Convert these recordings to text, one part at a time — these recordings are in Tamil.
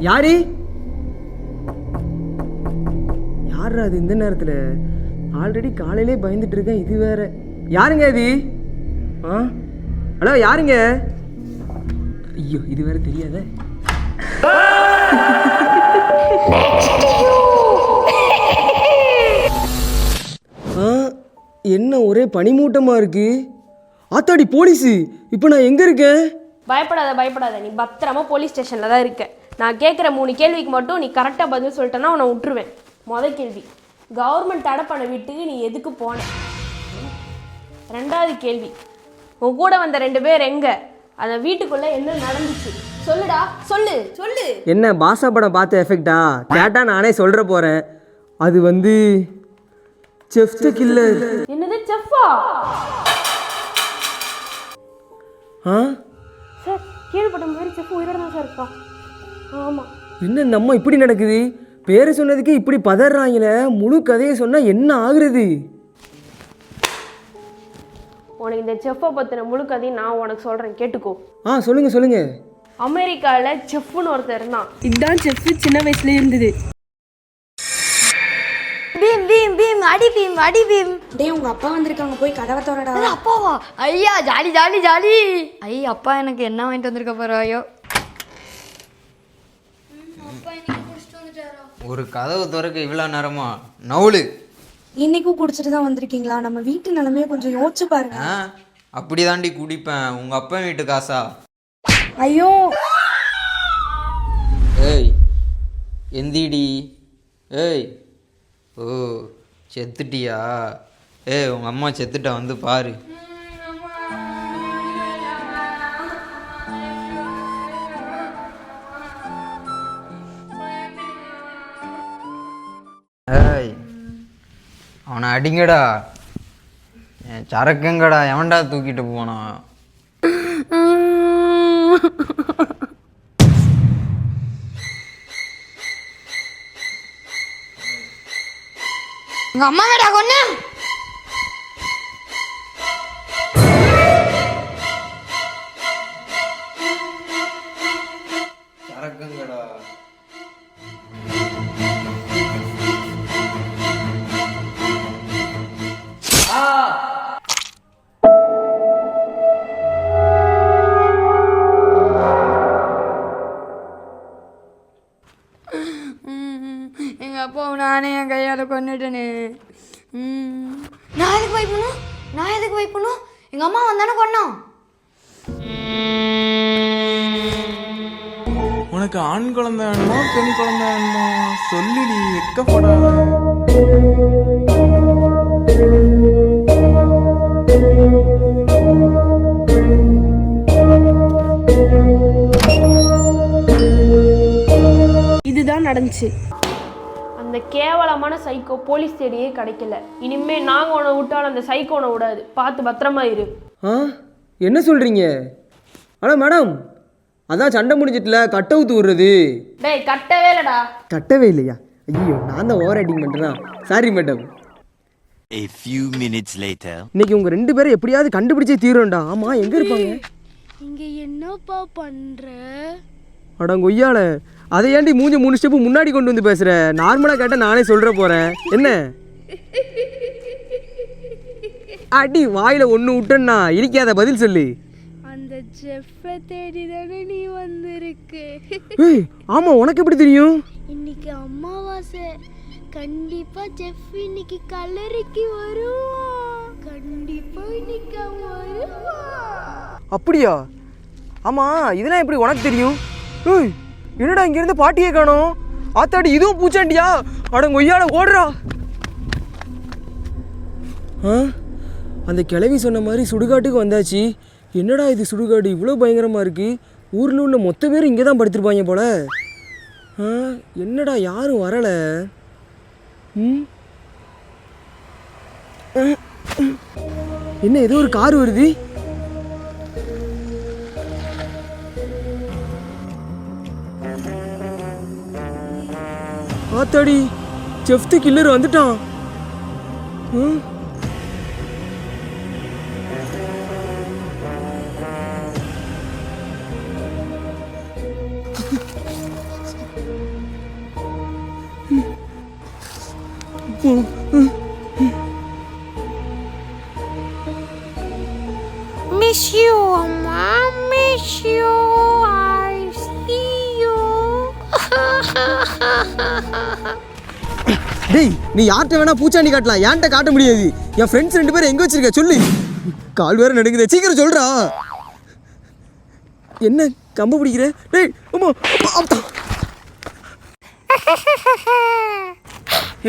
யாரு யாரா அது இந்த நேரத்தில்? ஆல்ரெடி காலையிலே பயந்துட்டு இருக்கேன், இது வேற. யாருங்க இது? ஆ ஹலோ, யாருங்க? ஐயோ, இது வேற தெரியாத. என்ன ஒரே பனிமூட்டமாக இருக்கு. ஆத்தாடி போலீஸு! இப்போ நான் எங்கே இருக்கேன்? பயப்படாத, நீ பத்திரமா போலீஸ் ஸ்டேஷனில் தான் இருக்க. நான் கேட்குற 3 கேள்விக்கு மட்டும் நீ கரெக்டாக பதில் சொல்லிட்டேன்னா உன்னை விட்டுருவேன். முதல் கேள்வி, கவர்மெண்ட் தடை பண்ண வீட்டுக்கு நீ எதுக்கு போன? 2வது கேள்வி, உன் கூட வந்த 2 பேர் எங்க? அந்த வீட்டுக்குள்ளே என்ன நடந்துச்சு? சொல்லுடா, சொல்லு. என்ன பாஷா படம் பார்த்த எஃபெக்டா? கேட்டால் நானே சொல்கிற போகிறேன். அது வந்து செஃப் தி கில்லர். என்னது, செஃப்பா? சார், கேள்விப்பட்ட மாதிரி செஃப் உயிரோட தான் சார் இருக்கா? ஆமாம். என்ன நம்ம இப்படி நடக்குது? பேரை சொன்னதுக்கு இப்படி பதறாங்களே. முழு கதையை சொன்னால் என்ன ஆகுறது? உனக்கு இந்த செஃப்பை பற்றின முழு கதையும் நான் உனக்கு சொல்கிறேன், கேட்டுக்கோ. சொல்லுங்க. அமெரிக்காவில் செஃப்னு ஒருத்தர் இருந்தான். இதுதான் செஃப் சின்ன வயசுல இருந்தது. அடி பீம். டேய், உங்க அப்பா வந்திருக்காங்க, போய் கதவை திறடா. அப்பாவா? ஐயா, ஜாலி. ஐயா, அப்பா எனக்கு என்ன வாங்கிட்டு வந்திருக்க போறாயோ? ஒரு கதவு திறக்க இவ்வளோ நேரமா? நவுலு. இன்னைக்கும் குடிச்சிட்டு தான் வந்திருக்கீங்களா? நம்ம வீட்டு நிலைமையை கொஞ்சம் யோசிச்சு பாருங்க. அப்படி தாண்டி குடிப்பேன். உங்க அப்பா வீட்டு காசா? ஐயோ, ஏய் எந்திடி. ஏய், ஓ செத்துட்டியா? ஏய், உங்க அம்மா செத்துட்டா, வந்து பாரு. ஏய், அவனை அடிங்கடா. சரக்குங்கடா, எவன்டா தூக்கிட்டு போனான்? உங்க அம்மா வேடா கொன்னு. சரக்குங்கடா. எங்க அப்பா நானே என் கையால கொண்டுட்டேனே. நான் எதுக்கு வைப்பணும்? எங்க அம்மா வந்தானே கொன்னோம். உனக்கு ஆண் குழந்தை வேணுமா பெண் குழந்தை வேணுமா? சொல்லுடி, வெக்கப்படாத. இதுதான் நடந்துச்சு. அந்த கேவலமான சைக்கோ போலீஸ் தேடியே கிடைக்கல. இனிமே நாங்க உன்னை விட்டாலும் அந்த சைக்கோனை விடாது. பார்த்து பத்திரமா இரு. என்ன சொல்றீங்க? ஆனால் மேடம், அதான் சண்டை முடிஞ்சிட்டுல கட் அவுத்து விடுறது. டேய், கட்டவே இல்லடா. கட்டவே இல்லையா? ஐயோ, நான் தான் ஓவர் ரைட்டிங் பண்ணுறேன்னா sorry madam. A few minutes later. இன்னைக்கு உங்க 2 பேரும் எப்படியாவது கண்டுபிடிச்சே தீரும்டா. ஆமா, எங்க இருப்பாங்க? இங்க என்னப்பா பண்ற? அடங்கொய்யால, அதை ஏன்டி மூஞ்சி 3 ஸ்டெப்பு முன்னாடி கொண்டு வந்து பேசுற? நார்மலாக கேட்டால் நானே சொல்கிற போகிறேன். என்ன அடி வாயில் ஒன்று விட்டேன்னா இடிக்காத, பதில் சொல்லு. அந்த செஃப்பை தேடி தானே நீ வந்திருக்கு. ஏய், ஆமாம், உனக்கு எப்படி தெரியும்? இன்னைக்கு அமாவாசை, கண்டிப்பா செஃப் இன்னைக்கு கல்லறைக்கு வருவான். கண்டிப்பா இன்னைக்கு வருவான். அப்படியா? ஆமாம், இதெல்லாம் எப்படி உனக்கு தெரியும்? ஏய், என்னடா இங்கேருந்து பாட்டியே காணோம்? ஆத்தாடி, இதுவும் பூச்சாண்டியா? அடங்கொய்யால, ஓடுறா. அந்த கிழவி சொன்ன மாதிரி சுடுகாட்டுக்கு வந்தாச்சு. என்னடா இது சுடுகாடு இவ்வளோ பயங்கரமாக இருக்குது? ஊரில் உள்ள மொத்த பேர் இங்கே தான் படுத்திருப்பாங்க போல. என்னடா யாரும் வரலை? என்ன ஏதோ ஒரு கார் வருது? ஆத்தாடி, செஃப் தி கில்லர் வந்துட்டான். Miss you, Amma. Miss you. I see you. டேய் நீ யார்கிட்ட வேணா பூச்சாண்டி காட்டலாம், ஏன்ட்ட காட்ட முடியாது. என் ஃப்ரெண்ட்ஸ் 2 பேரும் எங்கே வச்சிருக்க சொல்லு. கால் வேற நடுங்குதே, சீக்கிரம் சொல்றா. என்ன கம்பு பிடிக்கிற? டேய் அம்மா அப்பா.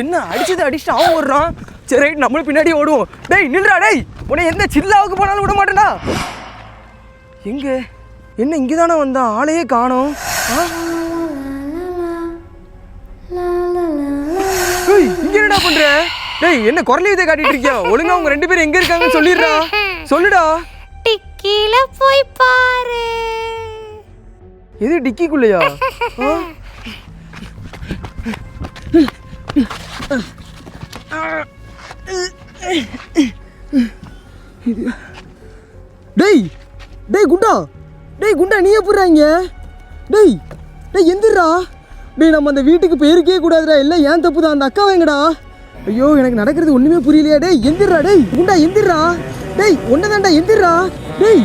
என்ன அடிச்சுட்டு அவன் ஓடுறான். சரி ரைட், நம்மளும் பின்னாடி ஓடுவோம். டேய் நில்றா டேய், உன்னை எந்த சில்லாவுக்கு போனாலும் விட மாட்டேன்டா. எங்க என்ன இங்கே தானே வந்தான், ஆளையே காணோம். டேய் இங்க என்னடா பண்ற? டேய் என்ன குரல் இதை காட்டிட்டு இருக்கியா? ஒழுங்கா அவங்க 2 பேரும் எங்க இருக்காங்கன்னு சொல்லிடுறா. சொல்லுடா. டிக்கில போய் பாரு. எது டிக்கிக்குள்ளயா? டேய் டேய் குண்டா, டேய் குண்டா நீ எப்படிறாங்க? டேய் டேய் எந்திரா. டேய் நம்ம அந்த வீட்டுக்கு போயிருக்கே கூடாதுடா, எல்லாம் ஏன் தப்பு தான். அந்த அக்காவை எங்கடா? ஐயோ எனக்கு நடக்கிறது ஒண்ணுமே புரியலையா. டேய் எந்திரா. டேய் குண்டா எந்திரா. டேய் ஒன்னதான்டா எந்திரா. டேய்